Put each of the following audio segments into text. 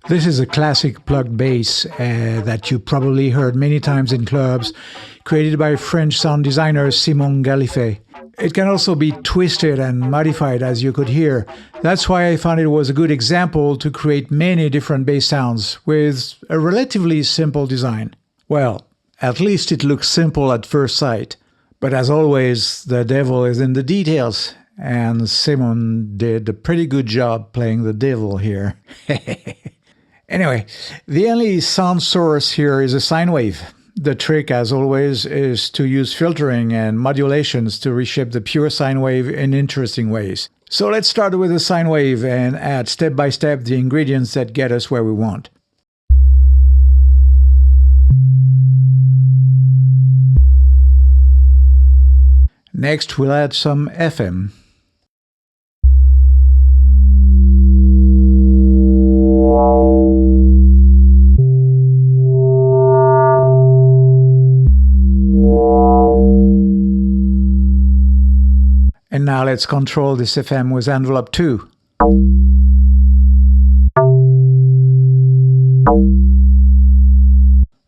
This is a classic plucked bass that you probably heard many times in clubs, created by French sound designer Simon Galifet. It can also be twisted and modified, as you could hear. That's why I found it was a good example to create many different bass sounds with a relatively simple design. Well, at least it looks simple at first sight. But as always, the devil is in the details, and Simon did a pretty good job playing the devil here. Anyway, the only sound source here is a sine wave. The trick, as always, is to use filtering and modulations to reshape the pure sine wave in interesting ways. So let's start with a sine wave and add step by step the ingredients that get us where we want. Next, we'll add some FM. And now let's control this FM with envelope 2.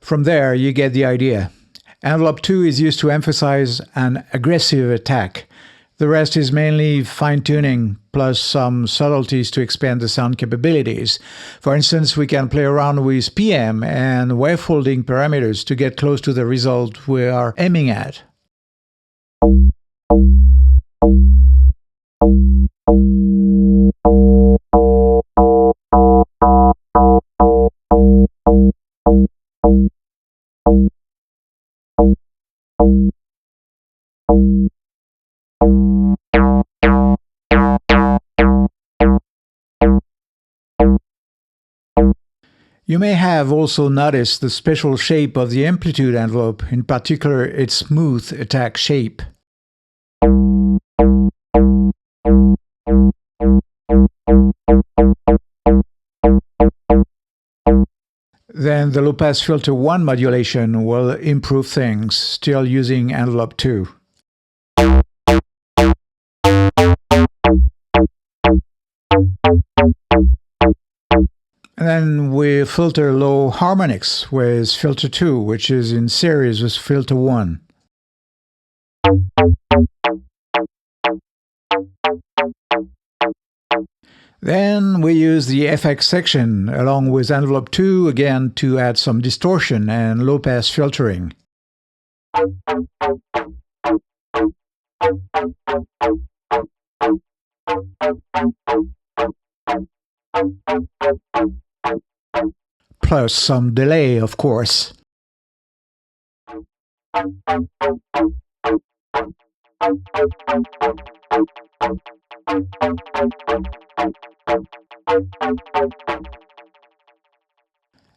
From there, you get the idea. Envelope 2 is used to emphasize an aggressive attack. The rest is mainly fine-tuning, plus some subtleties to expand the sound capabilities. For instance, we can play around with PM and wavefolding parameters to get close to the result we are aiming at. You may have also noticed the special shape of the amplitude envelope, in particular its smooth attack shape. Then the low-pass filter 1 modulation will improve things, still using envelope 2. And then we filter low harmonics with filter 2, which is in series with filter 1. Then we use the FX section along with envelope 2 again to add some distortion and low-pass filtering. Plus some delay, of course.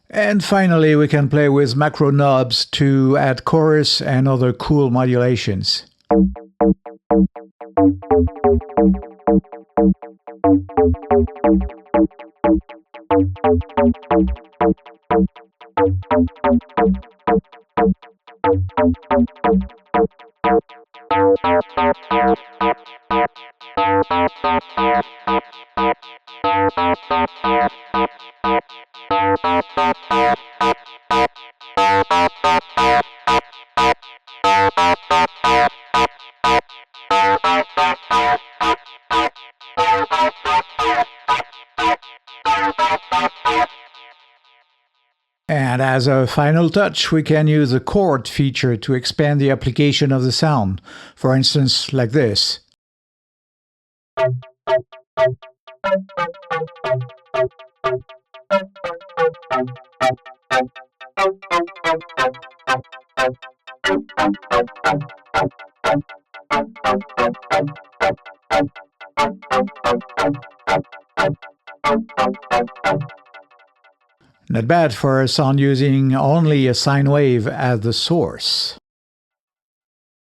And finally, we can play with macro knobs to add chorus and other cool modulations. And as a final touch, we can use the chord feature to expand the application of the sound, for instance, like this. Not bad for a sound using only a sine wave as the source.